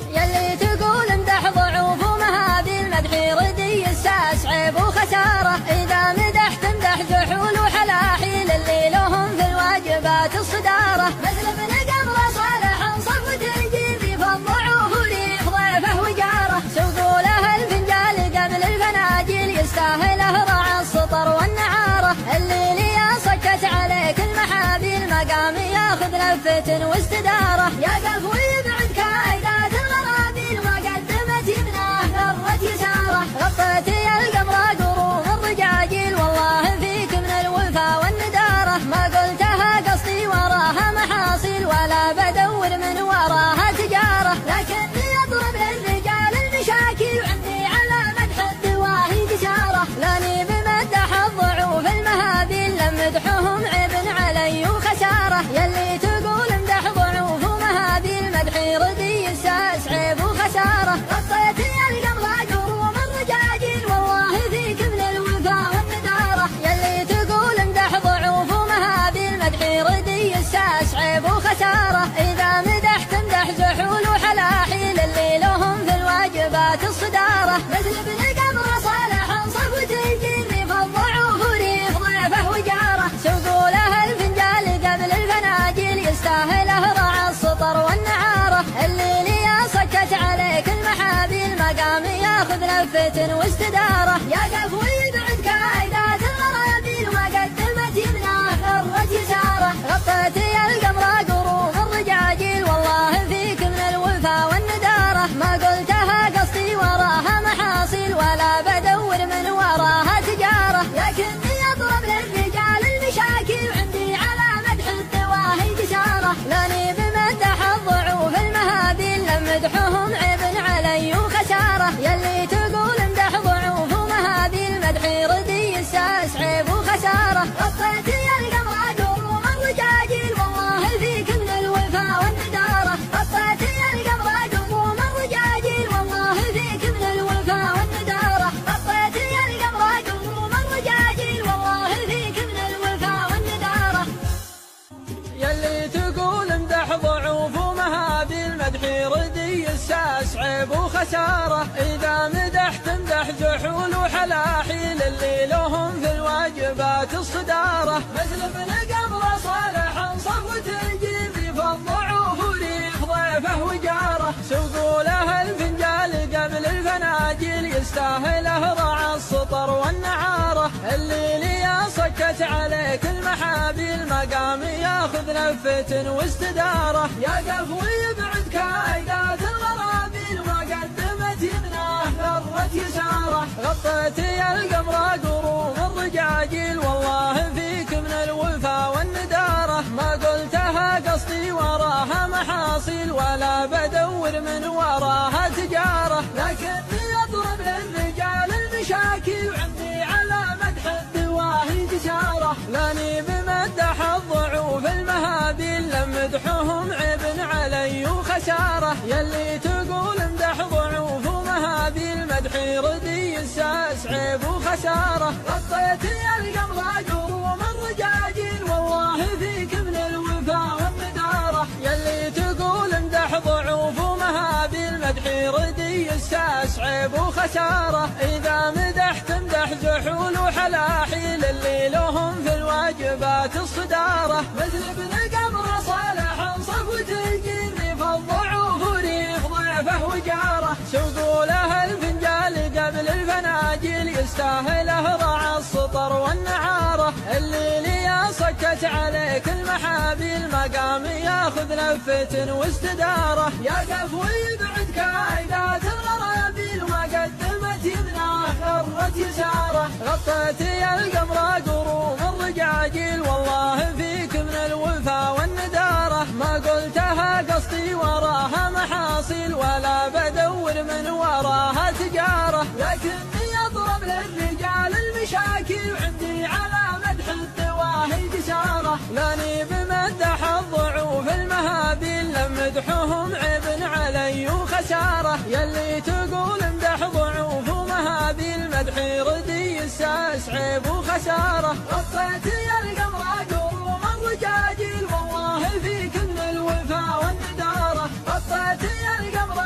يلي تقول امدح ضعوف ومهابي المدح ردي الساس عيب وخسارة، إذا مدحت امدح جحول وحلاحيل اللي لهم في الواجبات الصدارة، مثل ابن قمر صالح صف تجيب فالضعوف وريح ضيفه وجاره، سوقوا له الفنجال قبل الفناجيل يستاهله رعى السطر والنعارة، اللي ليا صكت عليك المحابي المقام ياخذ لفة واستدارة، يا قف ويبعد كايدات الغرابيل وقدمت يمناه ذرة يساره، غطيتي القمر قروم الرجاجيل والله فيك من الوفا والندارة، ما قلتها قصدي وراها محاصيل ولا بدور من وراها تجارة، لكني اضرب للرجال المشاكل وعندي على مدح الدواهي قشارة، لاني بمدح الضعوف المهابيل لمدحهم عيب علي وخسارة، يلي تقول امدح ضعوف ومهابيل مدحي ردي الساس عيب وخسارة، غطيتي القمر قروم الرجاجيل والله فيك من الوفا والندارة، يلي تقول امدح ضعوف ومهابيل مدحي ردي الساس عيب وخسارة، إذا مدحت امدح جحول وحلاحيل اللي لهم في الواجبات الصدارة، مثل ابن قمر صالح صف تجيني فالضعوف وريح ضيفه وجاره، سوقوا له الفنجال قبل الفناجيل يستاهله رعى السطر والنعارة، اللي ليا صكت عليك المحابيل مقام ياخذ لفة واستدارة، يا قف ويبعد كايدات الغرابيل وقدمت يمناه ذرة يساره، غطيتي القمر قروم الرجاجيل والله فيك من الوفا والندارة، ما قلتها قصدي وراها محاصيل ولا بدور من وراها تجارة، لكني اضرب للرجال المشاكل وعندي على مدح الدواهي قشارة، لاني بمدح الضعوف المهابيل لمدحهم عيب علي وخسارة، يلي تقول امدح ضعوف ومهابيل مدحي ردي الساس عيب وخسارة، غطيتي القمر قروم الرجاجيل والله فيك من الوفا والندارة، غطيتي القمر قروم الرجاجيل والله فيك من الوفا والندارة، غطيتي القمر قروم الرجاجيل والله فيك من الوفا والندارة، يلي تقول امدح ضعوف ومهابيل مدحي ردي الساس عيب وخسارة، إذا مدحت امدح جحول وحلاحيل اللي لهم في الواجبات الصدارة، مثل ابن قمر صالح صف تجيب فالضعوف وريح ضيفه وجاره، سوقوا له الفنجال قبل الفناجيل يستاهله رعى السطر والنعارة، اللي ليا صكت عليك المحابيل مقام ياخذ لفة واستدارة، يا قف ويبعد كايدات الغرابيل وقدمت يمناه ذرة يساره، غطيتي القمر قروم الرجاجيل والله فيك من الوفا والندارة، ما قلتها قصدي وراها محاصيل ولا بدور من وراها تجارة، لكني اضرب للرجال المشاكل وعندي على مدح الدواهي قشارة، لاني بمدح الضعوف المهابيل لمدحهم عيب علي وخسارة، يلي تقول امدح ضعوف ومهابيل مدحي ردي الساس عيب وخسارة، غطيتي القمر قروم الرجاجيل والله فيك من الوفا والندارة، يلي تقول امدح ضعوف ومهابيل مدحي ردي الساس عيب وخسارة، إذا مدحت امدح جحول وحلاحيل اللي لهم في الواجبات الصدارة، مثل ابن قمر صالح صف تجيني فالضعوف وريح ضيفه وجاره، سوقوا له الفنجال قبل الفناجيل يستاهله رعى السطر والنعارة، اللي ليا صكت عليك المحابيل مقام ياخذ لفة واستدارة، يا قف ويبعد كايدات الغرابيل وقدمت يمناه ذرة يساره، غطيتي القمر قروم الرجاجيل والله فيك من الوفا والندارة، ما قلتها قصدي وراها محاصيل ولا بدور من وراها تجارة، لكني اضرب للرجال المشاكل وعندي على مدح الدواهي قشارة، لاني بمدح الضعوف المهابيل لمدحهم عيب علي وخسارة، يلي تقول امدح ضعوف ومهابيل مدحي ردي الساس عيب وخسارة، غطيتي القمر قروم الرجاجيل والله فيك من الوفا والندارة، غطيتي القمر